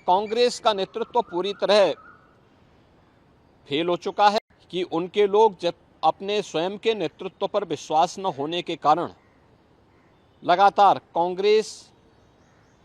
कांग्रेस का नेतृत्व पूरी तरह फेल हो चुका है कि उनके लोग जब अपने स्वयं के नेतृत्व पर विश्वास न होने के कारण लगातार कांग्रेस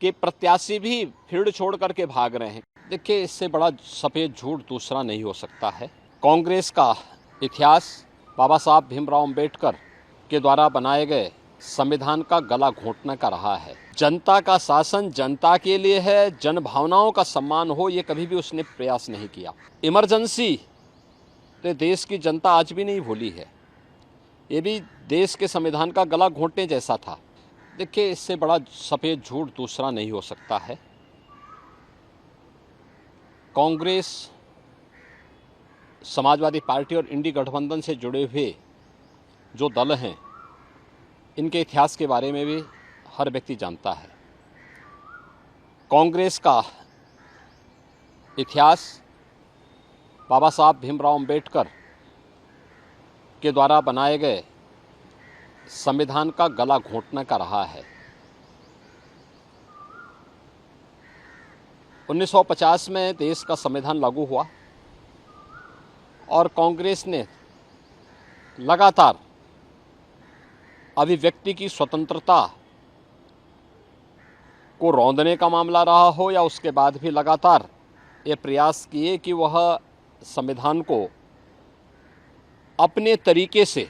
के प्रत्याशी भी फील्ड छोड़ करके भाग रहे हैं। देखिए, इससे बड़ा सफेद झूठ दूसरा नहीं हो सकता है। कांग्रेस का इतिहास बाबा साहब भीमराव अंबेडकर के द्वारा बनाए गए संविधान का गला घोंटने का रहा है। जनता का शासन जनता के लिए है, जन भावनाओं का सम्मान हो, ये कभी भी उसने प्रयास नहीं किया। इमरजेंसी तो देश की जनता आज भी नहीं भूली है, ये भी देश के संविधान का गला घोंटने जैसा था। देखिए, इससे बड़ा सफेद झूठ दूसरा नहीं हो सकता है। कांग्रेस, समाजवादी पार्टी और इंडी गठबंधन से जुड़े हुए जो दल हैं, इनके इतिहास के बारे में भी हर व्यक्ति जानता है। कांग्रेस का इतिहास बाबा साहब भीमराव अंबेडकर के द्वारा बनाए गए संविधान का गला घोंटने का रहा है। 1950 में देश का संविधान लागू हुआ और कांग्रेस ने लगातार अभिव्यक्ति की स्वतंत्रता को रौंदने का मामला रहा हो या उसके बाद भी लगातार ये प्रयास किए कि वह संविधान को अपने तरीके से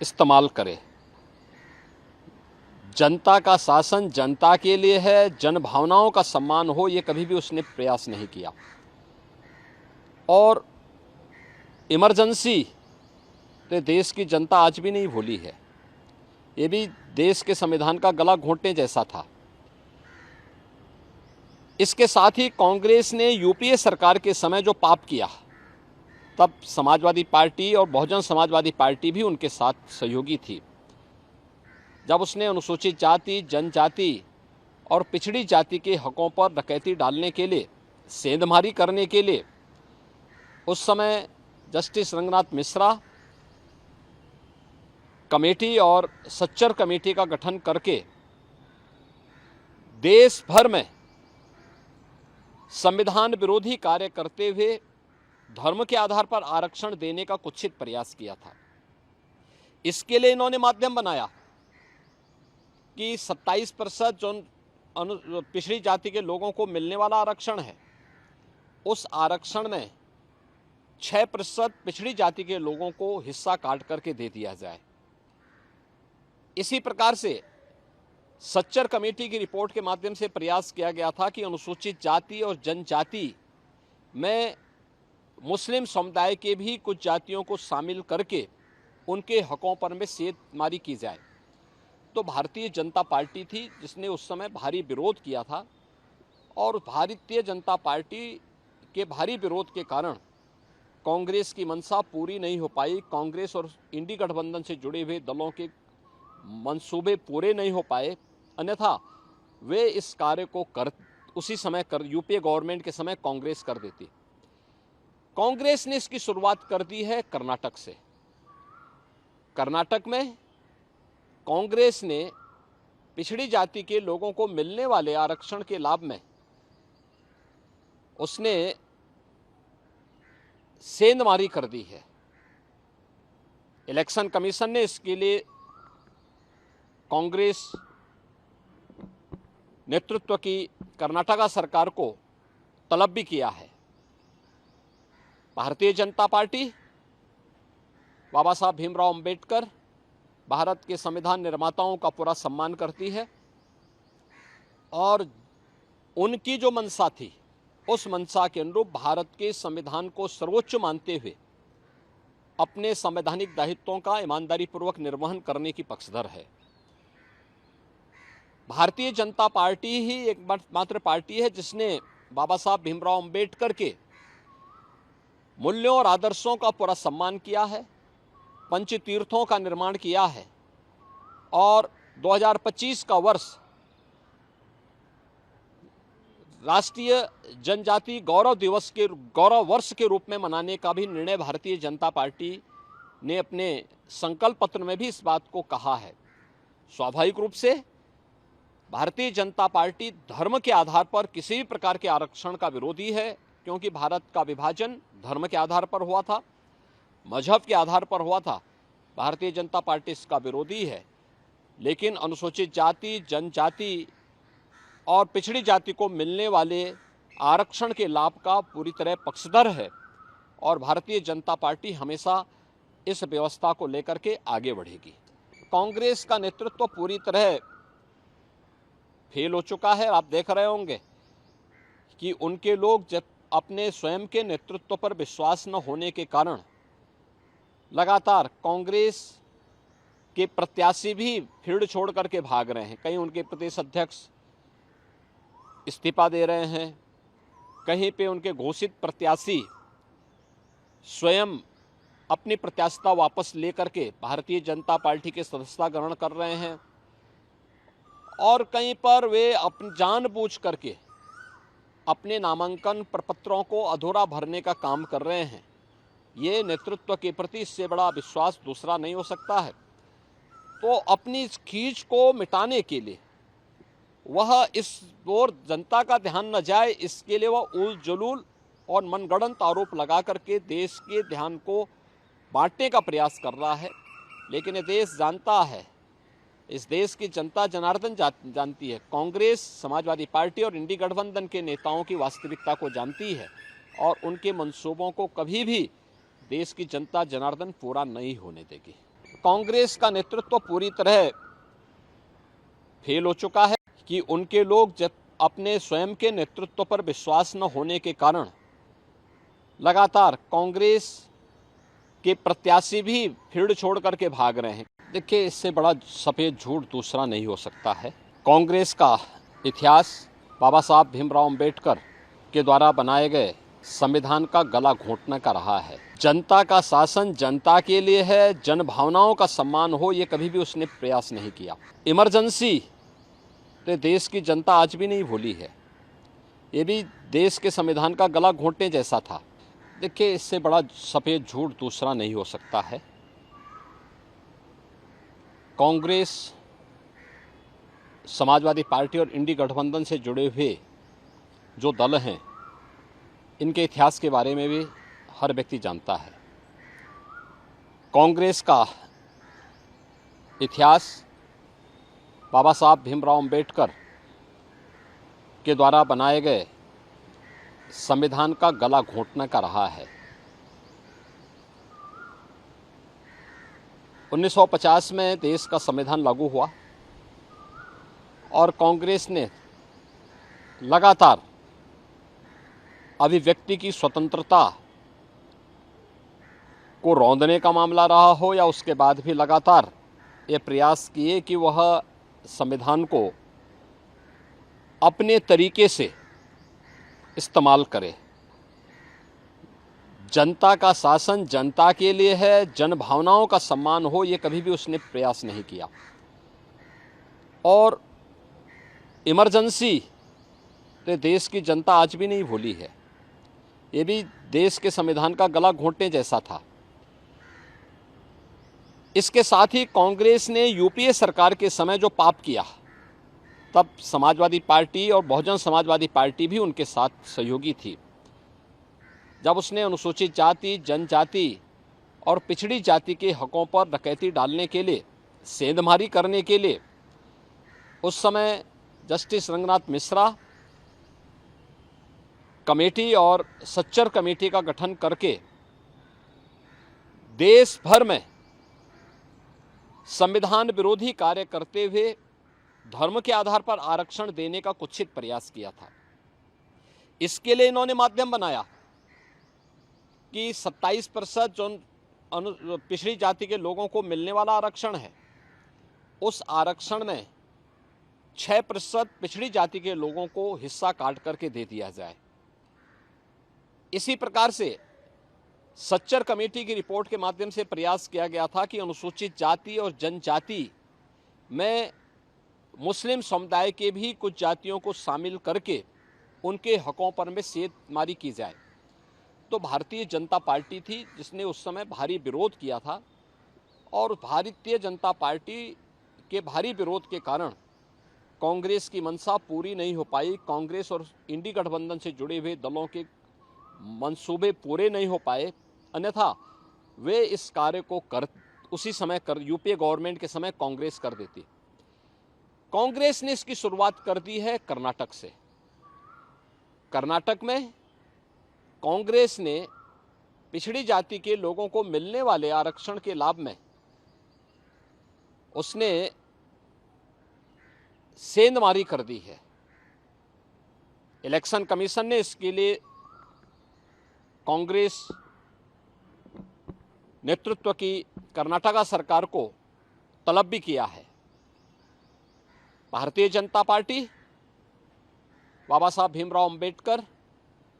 इस्तेमाल करे। जनता का शासन जनता के लिए है, जन भावनाओं का सम्मान हो, ये कभी भी उसने प्रयास नहीं किया। और इमरजेंसी तो देश की जनता आज भी नहीं भूली है, ये भी देश के संविधान का गला घोंटने जैसा था। इसके साथ ही कांग्रेस ने यूपीए सरकार के समय जो पाप किया, तब समाजवादी पार्टी और बहुजन समाजवादी पार्टी भी उनके साथ सहयोगी थी। जब उसने अनुसूचित जाति, जनजाति और पिछड़ी जाति के हकों पर डकैती डालने के लिए, सेंधमारी करने के लिए उस समय जस्टिस रंगनाथ मिश्रा कमेटी और सच्चर कमेटी का गठन करके देश भर में संविधान विरोधी कार्य करते हुए धर्म के आधार पर आरक्षण देने का कुत्सित प्रयास किया था। इसके लिए इन्होंने माध्यम बनाया कि 27% जो पिछड़ी जाति के लोगों को मिलने वाला आरक्षण है, उस आरक्षण में 6% पिछड़ी जाति के लोगों को हिस्सा काट करके दे दिया जाए। इसी प्रकार से सच्चर कमेटी की रिपोर्ट के माध्यम से प्रयास किया गया था कि अनुसूचित जाति और जनजाति में मुस्लिम समुदाय के भी कुछ जातियों को शामिल करके उनके हकों पर में सेंधमारी की जाए। तो भारतीय जनता पार्टी थी जिसने उस समय भारी विरोध किया था और भारतीय जनता पार्टी के भारी विरोध के कारण कांग्रेस की मंशा पूरी नहीं हो पाई। कांग्रेस और इंडी गठबंधन से जुड़े हुए दलों के मंसूबे पूरे नहीं हो पाए, अन्यथा वे इस कार्य को उसी समय यूपीए गवर्नमेंट के समय कांग्रेस कर देती। कांग्रेस ने इसकी शुरुआत कर दी है कर्नाटक से। कर्नाटक में कांग्रेस ने पिछड़ी जाति के लोगों को मिलने वाले आरक्षण के लाभ में उसने सेंधमारी कर दी है। इलेक्शन कमीशन ने इसके लिए कांग्रेस नेतृत्व की कर्नाटका सरकार को तलब भी किया है। भारतीय जनता पार्टी बाबा साहब भीमराव अंबेडकर, भारत के संविधान निर्माताओं का पूरा सम्मान करती है और उनकी जो मंशा थी, उस मंशा के अनुरूप भारत के संविधान को सर्वोच्च मानते हुए अपने संवैधानिक दायित्वों का ईमानदारीपूर्वक निर्वहन करने की पक्षधर है। भारतीय जनता पार्टी ही एकमात्र पार्टी है जिसने बाबा साहब भीमराव अंबेडकर के मूल्यों और आदर्शों का पूरा सम्मान किया है, पंचतीर्थों का निर्माण किया है और 2025 का वर्ष राष्ट्रीय जनजाति गौरव वर्ष के रूप में मनाने का भी निर्णय भारतीय जनता पार्टी ने अपने संकल्प पत्र में भी इस बात को कहा है। स्वाभाविक रूप से भारतीय जनता पार्टी धर्म के आधार पर किसी भी प्रकार के आरक्षण का विरोधी है, क्योंकि भारत का विभाजन धर्म के आधार पर हुआ था, मजहब के आधार पर हुआ था। भारतीय जनता पार्टी इसका विरोधी है, लेकिन अनुसूचित जाति, जनजाति और पिछड़ी जाति को मिलने वाले आरक्षण के लाभ का पूरी तरह पक्षधर है और भारतीय जनता पार्टी हमेशा इस व्यवस्था को लेकर के आगे बढ़ेगी। कांग्रेस का नेतृत्व पूरी तरह फेल हो चुका है। आप देख रहे होंगे कि उनके लोग जब अपने स्वयं के नेतृत्व पर विश्वास न होने के कारण लगातार कांग्रेस के प्रत्याशी भी फील्ड छोड़ करके भाग रहे हैं। कहीं उनके प्रदेश अध्यक्ष इस्तीफा दे रहे हैं, कहीं पे उनके घोषित प्रत्याशी स्वयं अपनी प्रत्याशिता वापस लेकर के भारतीय जनता पार्टी के सदस्यता ग्रहण कर रहे हैं और कहीं पर वे अपनी जानबूझ करके अपने नामांकन प्रपत्रों को अधूरा भरने का काम कर रहे हैं। ये नेतृत्व के प्रति इससे बड़ा विश्वास दूसरा नहीं हो सकता है। तो अपनी इस खींच को मिटाने के लिए वह इस ओर जनता का ध्यान न जाए, इसके लिए वह उल जलूल और मनगढ़ंत आरोप लगा करके देश के ध्यान को बांटने का प्रयास कर रहा है। लेकिन ये देश जानता है, इस देश की जनता जनार्दन जानती है, कांग्रेस, समाजवादी पार्टी और इंडी गठबंधन के नेताओं की वास्तविकता को जानती है और उनके मंसूबों को कभी भी देश की जनता जनार्दन पूरा नहीं होने देगी। कांग्रेस का नेतृत्व पूरी तरह फेल हो चुका है कि उनके लोग जब अपने स्वयं के नेतृत्व पर विश्वास न होने के कारण लगातार कांग्रेस के प्रत्याशी भी फील्ड छोड़ करके भाग रहे हैं। देखिए, इससे बड़ा सफ़ेद झूठ दूसरा नहीं हो सकता है। कांग्रेस का इतिहास बाबा साहब भीमराव अंबेडकर के द्वारा बनाए गए संविधान का गला घोंटने का रहा है। जनता का शासन जनता के लिए है, जन भावनाओं का सम्मान हो, ये कभी भी उसने प्रयास नहीं किया। इमरजेंसी तो देश की जनता आज भी नहीं भूली है, ये भी देश के संविधान का गला घोंटने जैसा था। देखिए, इससे बड़ा सफ़ेद झूठ दूसरा नहीं हो सकता है। कांग्रेस, समाजवादी पार्टी और इंडी गठबंधन से जुड़े हुए जो दल हैं, इनके इतिहास के बारे में भी हर व्यक्ति जानता है। कांग्रेस का इतिहास बाबा साहब भीमराव अंबेडकर के द्वारा बनाए गए संविधान का गला घोंटने का रहा है। 1950 में देश का संविधान लागू हुआ और कांग्रेस ने लगातार अभिव्यक्ति की स्वतंत्रता को रौंदने का मामला रहा हो या उसके बाद भी लगातार ये प्रयास किए कि वह संविधान को अपने तरीके से इस्तेमाल करे। जनता का शासन जनता के लिए है, जन भावनाओं का सम्मान हो, ये कभी भी उसने प्रयास नहीं किया। और इमरजेंसी तो देश की जनता आज भी नहीं भूली है, ये भी देश के संविधान का गला घोंटने जैसा था। इसके साथ ही कांग्रेस ने यूपीए सरकार के समय जो पाप किया, तब समाजवादी पार्टी और बहुजन समाजवादी पार्टी भी उनके साथ सहयोगी थी। जब उसने अनुसूचित जाति, जनजाति और पिछड़ी जाति के हकों पर डकैती डालने के लिए, सेंधमारी करने के लिए उस समय जस्टिस रंगनाथ मिश्रा कमेटी और सच्चर कमेटी का गठन करके देश भर में संविधान विरोधी कार्य करते हुए धर्म के आधार पर आरक्षण देने का कुत्सित प्रयास किया था। इसके लिए इन्होंने माध्यम बनाया कि 27% जो पिछड़ी जाति के लोगों को मिलने वाला आरक्षण है, उस आरक्षण में 6% पिछड़ी जाति के लोगों को हिस्सा काट करके दे दिया जाए। इसी प्रकार से सच्चर कमेटी की रिपोर्ट के माध्यम से प्रयास किया गया था कि अनुसूचित जाति और जनजाति में मुस्लिम समुदाय के भी कुछ जातियों को शामिल करके उनके हकों पर में सेंधमारी की जाए। तो भारतीय जनता पार्टी थी जिसने उस समय भारी विरोध किया था और भारतीय जनता पार्टी के भारी विरोध के कारण कांग्रेस की मंशा पूरी नहीं हो पाई, कांग्रेस और इंडी गठबंधन से जुड़े हुए दलों के मंसूबे पूरे नहीं हो पाए, अन्यथा वे इस कार्य को उसी समय यूपीए गवर्नमेंट के समय कांग्रेस कर देती। कांग्रेस ने इसकी शुरुआत कर दी है कर्नाटक से। कर्नाटक में कांग्रेस ने पिछड़ी जाति के लोगों को मिलने वाले आरक्षण के लाभ में उसने सेंधमारी कर दी है। इलेक्शन कमीशन ने इसके लिए कांग्रेस नेतृत्व की कर्नाटका सरकार को तलब भी किया है। भारतीय जनता पार्टी बाबा साहब भीमराव अंबेडकर,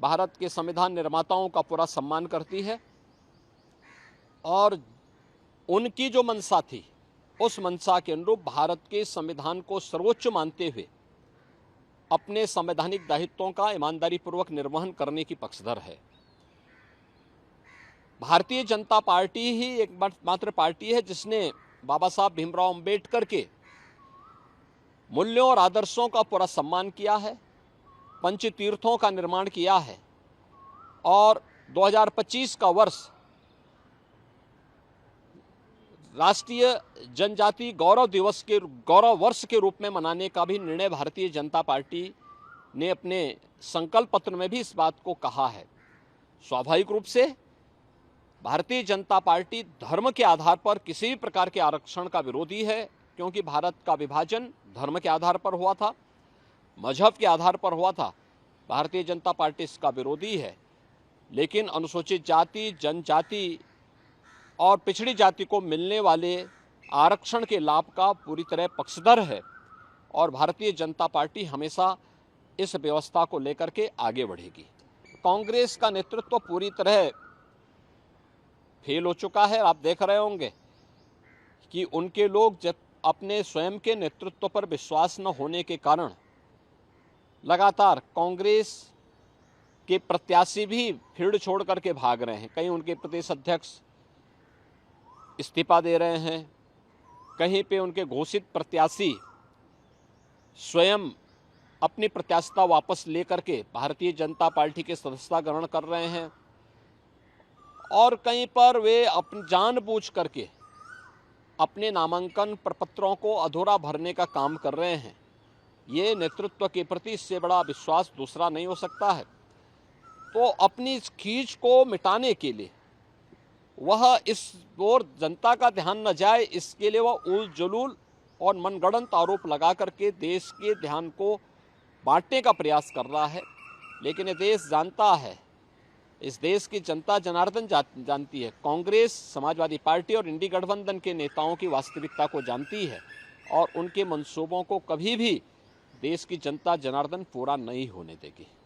भारत के संविधान निर्माताओं का पूरा सम्मान करती है और उनकी जो मंशा थी उस मंशा के अनुरूप भारत के संविधान को सर्वोच्च मानते हुए अपने संवैधानिक दायित्वों का ईमानदारी पूर्वक निर्वहन करने की पक्षधर है। भारतीय जनता पार्टी ही एकमात्र पार्टी है जिसने बाबा साहब भीमराव अंबेडकर के मूल्यों और आदर्शों का पूरा सम्मान किया है, पंच तीर्थों का निर्माण किया है और 2025 का वर्ष राष्ट्रीय जनजाति गौरव वर्ष के रूप में मनाने का भी निर्णय भारतीय जनता पार्टी ने अपने संकल्प पत्र में भी इस बात को कहा है। स्वाभाविक रूप से भारतीय जनता पार्टी धर्म के आधार पर किसी भी प्रकार के आरक्षण का विरोधी है, क्योंकि भारत का विभाजन धर्म के आधार पर हुआ था, मजहब के आधार पर हुआ था। भारतीय जनता पार्टी इसका विरोधी है, लेकिन अनुसूचित जाति, जनजाति और पिछड़ी जाति को मिलने वाले आरक्षण के लाभ का पूरी तरह पक्षधर है और भारतीय जनता पार्टी हमेशा इस व्यवस्था को लेकर के आगे बढ़ेगी। कांग्रेस का नेतृत्व पूरी तरह फेल हो चुका है। आप देख रहे होंगे कि उनके लोग जब अपने स्वयं के नेतृत्व पर विश्वास न होने के कारण लगातार कांग्रेस के प्रत्याशी भी फील्ड छोड़ करके भाग रहे हैं। कहीं उनके प्रदेश अध्यक्ष इस्तीफा दे रहे हैं, कहीं पे उनके घोषित प्रत्याशी स्वयं अपनी प्रत्याशिता वापस लेकर के भारतीय जनता पार्टी के सदस्यता ग्रहण कर रहे हैं और कहीं पर वे जानबूझ करके अपने नामांकन प्रपत्रों को अधूरा भरने का काम कर रहे हैं। ये नेतृत्व के प्रति इससे बड़ा विश्वास दूसरा नहीं हो सकता है। तो अपनी इस खींच को मिटाने के लिए वह इस ओर जनता का ध्यान न जाए, इसके लिए वह उल जलूल और मनगढ़ंत आरोप लगा करके देश के ध्यान को बांटने का प्रयास कर रहा है। लेकिन ये देश जानता है, इस देश की जनता जनार्दन जानती है, कांग्रेस, समाजवादी पार्टी और इंडी गठबंधन के नेताओं की वास्तविकता को जानती है और उनके मंसूबों को कभी भी देश की जनता जनार्दन पूरा नहीं होने देगी।